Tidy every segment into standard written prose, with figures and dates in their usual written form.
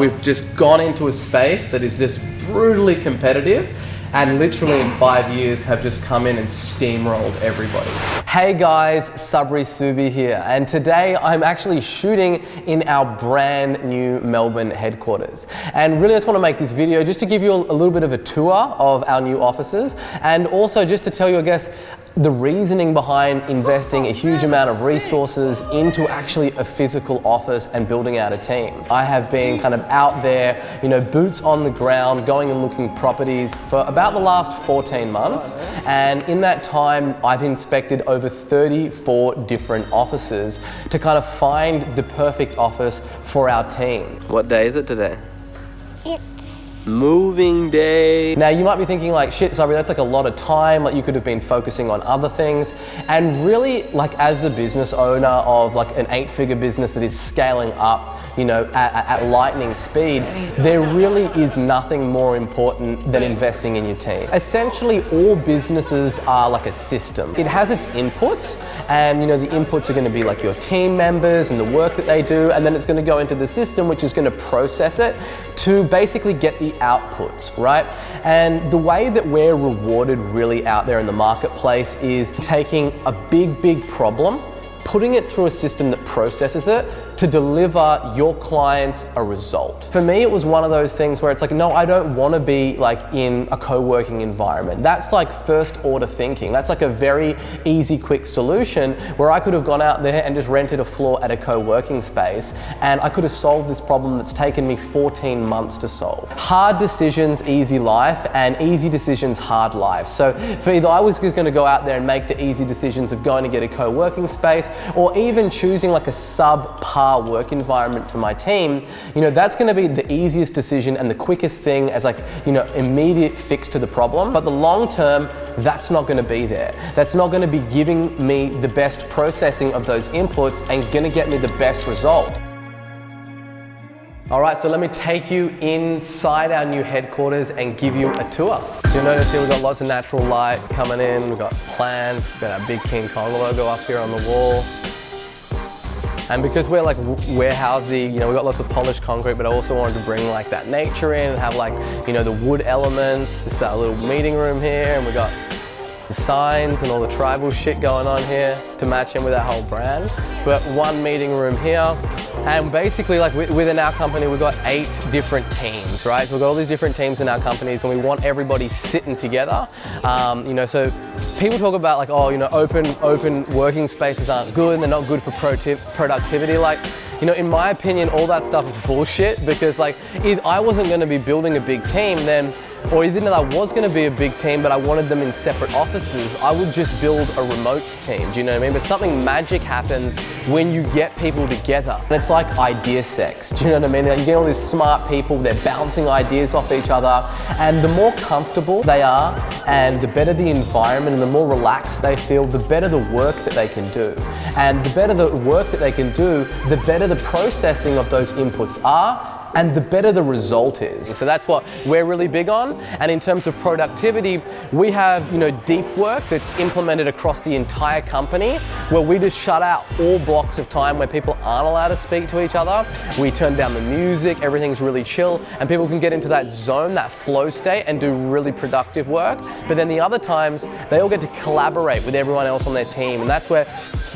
We've just gone into a space that is just brutally competitive, and literally in 5 years have just come in and steamrolled everybody. Hey guys, Sabri Subi here, and today I'm actually shooting in our brand new Melbourne headquarters. And really I just want to make this video just to give you a little bit of a tour of our new offices, and also just to tell you, I guess, the reasoning behind investing a huge amount of resources into actually a physical office and building out a team. I have been kind of out there, boots on the ground, going and looking properties for about the last 14 months. And in that time, I've inspected over 34 different offices to kind of find the perfect office for our team. What day is it today? Moving day. Now you might be thinking like, shit, Sabri, that's like a lot of time, like you could have been focusing on other things. And really, like as a business owner of like an 8-figure business that is scaling up, at lightning speed, there really is nothing more important than investing in your team. Essentially, all businesses are like a system. It has its inputs, and the inputs are going to be like your team members and the work that they do, and then it's going to go into the system, which is going to process it to basically get the outputs, right? And the way that we're rewarded really out there in the marketplace is taking a big problem, putting it through a system that processes it to deliver your clients a result. For me, it was one of those things where it's like, no, I don't want to be like in a co-working environment. That's like first order thinking. That's like a very easy, quick solution where I could have gone out there and just rented a floor at a co-working space, and I could have solved this problem that's taken me 14 months to solve. Hard decisions, easy life, and easy decisions, hard life. So for either I was just going to go out there and make the easy decisions of going to get a co-working space, or even choosing like a subpar work environment for my team, that's going to be the easiest decision and the quickest thing as like, immediate fix to the problem. But the long term, that's not going to be there. That's not going to be giving me the best processing of those inputs and going to get me the best result. All right, so let me take you inside our new headquarters and give you a tour. So you'll notice here we've got lots of natural light coming in. We've got plants, we've got our big King Kong logo up here on the wall. And because we're like warehousey, we've got lots of polished concrete, but I also wanted to bring like that nature in and have like, the wood elements. This is our little meeting room here, and we've got the signs and all the tribal shit going on here to match in with our whole brand. We've got one meeting room here. And basically, like within our company, we've got 8 different teams, right? So we've got all these different teams in our companies, and we want everybody sitting together. So people talk about like, open working spaces aren't good, and they're not good for productivity. Like, in my opinion, all that stuff is bullshit, because like, if I wasn't going to be building a big team, then, or even if I was going to be a big team, but I wanted them in separate offices, I would just build a remote team. Do you know what I mean? But something magic happens when you get people together. And it's like idea sex. Do you know what I mean? Like, you get all these smart people, they're bouncing ideas off each other. And the more comfortable they are, and the better the environment, and the more relaxed they feel, the better the work that they can do. And the better the work that they can do, the better the processing of those inputs are, and the better the result is. So that's what we're really big on. And in terms of productivity, we have, deep work that's implemented across the entire company, where we just shut out all blocks of time where people aren't allowed to speak to each other. We turn down the music, everything's really chill, and people can get into that zone, that flow state, and do really productive work. But then the other times, they all get to collaborate with everyone else on their team, and that's where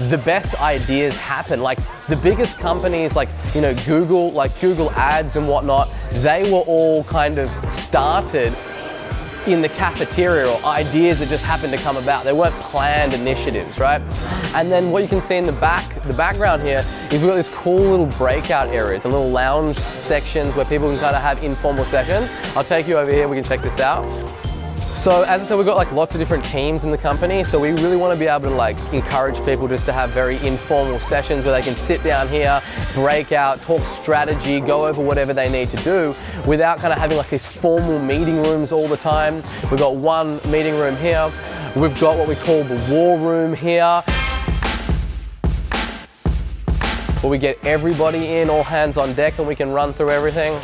the best ideas happen. Like the biggest companies like, Google Ads and whatnot, they were all kind of started in the cafeteria, or ideas that just happened to come about. They weren't planned initiatives, right? And then what you can see in the background here is we've got this cool little breakout areas and little lounge sections where people can kind of have informal sessions. I'll take you over here, we can check this out. So as I said, we've got like lots of different teams in the company, so we really want to be able to like encourage people just to have very informal sessions where they can sit down here, break out, talk strategy, go over whatever they need to do without kind of having like these formal meeting rooms all the time. We've got one meeting room here. We've got what we call the war room here, where we get everybody in, all hands on deck, and we can run through everything.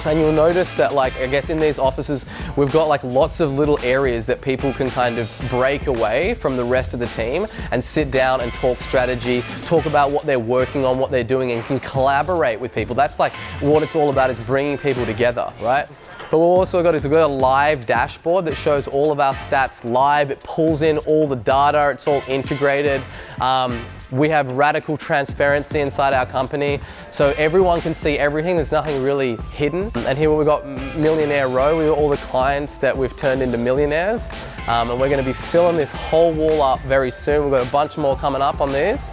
And you'll notice that, like, I guess in these offices, we've got like lots of little areas that people can kind of break away from the rest of the team and sit down and talk strategy, talk about what they're working on, what they're doing, and can collaborate with people. That's like what it's all about, is bringing people together, right? But we've also got a live dashboard that shows all of our stats live. It pulls in all the data, it's all integrated. We have radical transparency inside our company, so everyone can see everything. There's nothing really hidden. And here we've got Millionaire Row. We've got all the clients that we've turned into millionaires. And we're gonna be filling this whole wall up very soon. We've got a bunch more coming up on these.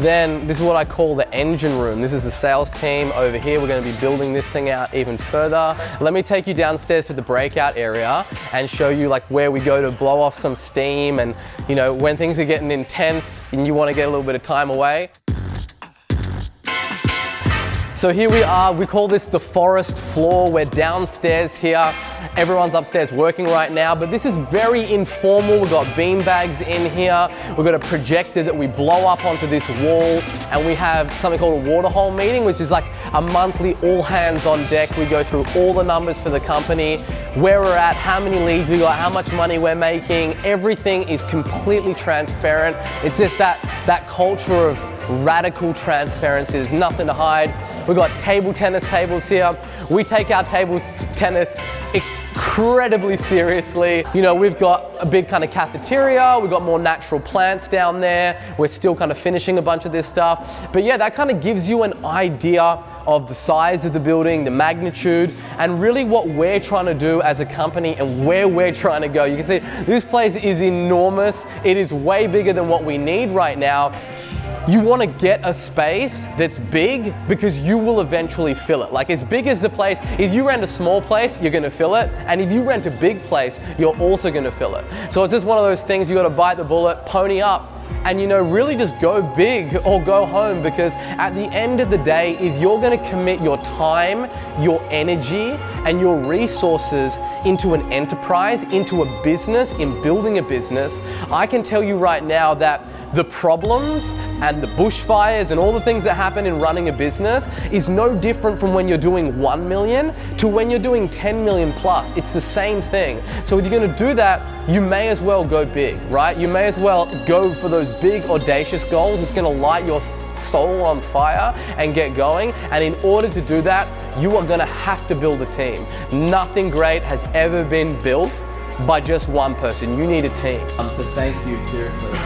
Then this is what I call the engine room. This is the sales team over here. We're going to be building this thing out even further. Let me take you downstairs to the breakout area and show you like where we go to blow off some steam, and you know, when things are getting intense and you want to get a little bit of time away. So here we are, we call this the forest floor. We're downstairs here. Everyone's upstairs working right now, but this is very informal. We've got bean bags in here. We've got a projector that we blow up onto this wall, and we have something called a water hole meeting, which is like a monthly all hands on deck. We go through all the numbers for the company, where we're at, how many leads we got, how much money we're making. Everything is completely transparent. It's just that culture of radical transparency. There's nothing to hide. We've got table tennis tables here. We take our table tennis incredibly seriously. You know, we've got a big kind of cafeteria. We've got more natural plants down there. We're still kind of finishing a bunch of this stuff. But yeah, that kind of gives you an idea of the size of the building, the magnitude, and really what we're trying to do as a company and where we're trying to go. You can see this place is enormous. It is way bigger than what we need right now. You want to get a space that's big because you will eventually fill it. Like, as big as the place, if you rent a small place, you're going to fill it. And if you rent a big place, you're also going to fill it. So it's just one of those things, you got to bite the bullet, pony up, and, you know, really just go big or go home, because at the end of the day, if you're going to commit your time, your energy, and your resources into an enterprise, into a business, in building a business, I can tell you right now that the problems and the bushfires and all the things that happen in running a business is no different from when you're doing 1 million to when you're doing 10 million plus. It's the same thing. So if you're going to do that, you may as well go big, right? You may as well go for those big audacious goals. It's going to light your soul on fire and get going. And in order to do that, you are going to have to build a team. Nothing great has ever been built by just one person. You need a team. So thank you, seriously.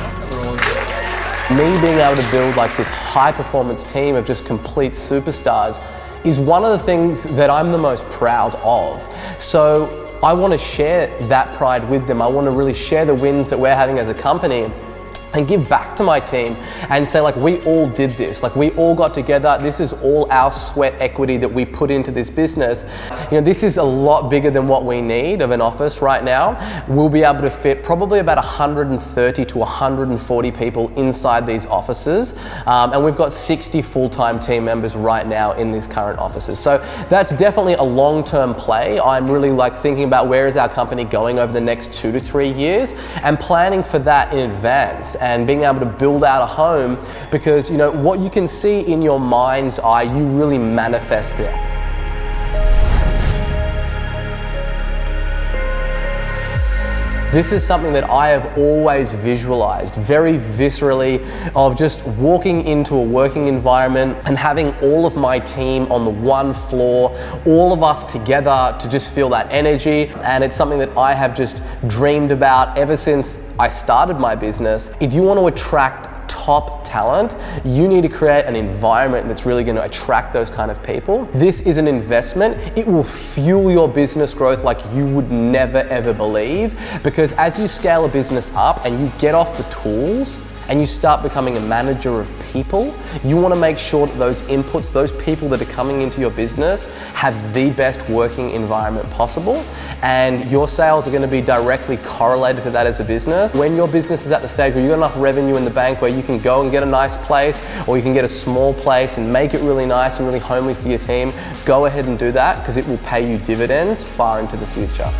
Me being able to build like this high performance team of just complete superstars is one of the things that I'm the most proud of. So I want to share that pride with them. I want to really share the wins that we're having as a company and give back to my team and say, like, we all did this. Like, we all got together. This is all our sweat equity that we put into this business. You know, this is a lot bigger than what we need of an office right now. We'll be able to fit probably about 130 to 140 people inside these offices. And we've got 60 full-time team members right now in these current offices. So that's definitely a long-term play. I'm really like thinking about where is our company going over the next 2 to 3 years and planning for that in advance, and being able to build out a home, because, you know, what you can see in your mind's eye, you really manifest it. This is something that I have always visualized very viscerally, of just walking into a working environment and having all of my team on the one floor, all of us together to just feel that energy. And it's something that I have just dreamed about ever since I started my business. If you want to attract top talent, you need to create an environment that's really going to attract those kind of people. This is an investment. It will fuel your business growth like you would never ever believe, because as you scale a business up and you get off the tools and you start becoming a manager of people, you want to make sure that those inputs, those people that are coming into your business, have the best working environment possible. And your sales are going to be directly correlated to that as a business. When your business is at the stage where you've got enough revenue in the bank where you can go and get a nice place, or you can get a small place and make it really nice and really homely for your team, go ahead and do that, because it will pay you dividends far into the future.